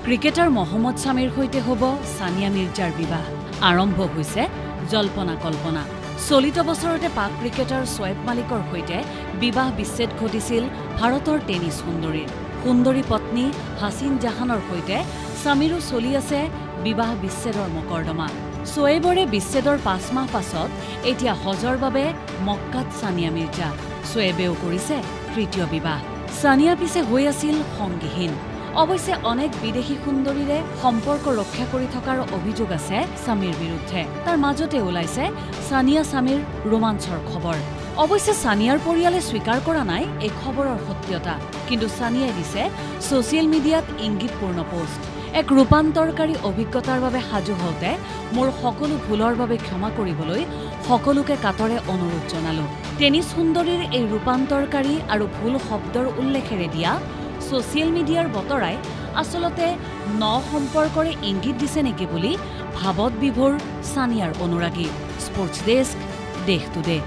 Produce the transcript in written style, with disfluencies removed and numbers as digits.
cricketer Mohammad শামিৰ সৈতে হ'ব সানিয়া মিৰ্জাৰ বিবাহ আৰম্ভ হৈছে জল্পনা কল্পনা চলিত বছৰতে পাক ক্ৰিকেটাৰ শোয়েব মালিকৰ সৈতে বিবাহ বিচ্ছেদ ঘটিছিল ভাৰতৰ টেনিছ সুন্দৰী পত্নী হাসিন জাহানৰ সৈতে শামিৰো চলি আছে বিবাহ বিচ্ছেদৰ মকৰ্দমা শোয়েবৰে বিচ্ছেদৰ 5 মাহ পাছত এতিয়া হজৰ বাবে মক্কাত সানিয়া মিৰ্জা শোয়েবেও কৰিছে তৃতীয় বিবাহ সানিয়া পিছে হৈ আছিল সংগীহীন অৱশ্যে অনেক বিদেশী সুন্দৰীৰে সম্পৰ্ক ৰক্ষা কৰি থকাৰ অভিযোগ আছে শামিৰ বিৰুদ্ধে তাৰ মাজতে ওলাইছে সানিয়া শামিৰ ৰোমাঞ্চৰ খবৰ অৱশ্যে সানিয়াৰ পৰিয়ালে স্বীকাৰ কৰা নাই এই খবৰৰ সত্যতা কিন্তু সানিয়াই দিছে সোশ্যাল মিডিয়াত ইংগিতপূৰ্ণ পোষ্ট এক ৰূপান্তৰকাৰী অভিজ্ঞতাৰ বাবে সাজু হওঁতে মোৰ সকলো ভুলৰ বাবে ক্ষমা কৰিবলৈ সকলোকে কাতৰে অনুৰোধ জনালো টেনিছ সুন্দৰীৰ এই ৰূপান্তৰকাৰী আৰু ভুল শব্দৰ উল্লেখেৰে দিয়া সোশ্যাল মিডিয়াৰ বতৰাই আসলতে সম্পৰ্কৰে ইংগিত দিছে নেকি বুলি ভাবত বিভোৰ সানিয়াৰ অনুৰাগী স্পৰ্টছ ডেস্ক দেশ টুডে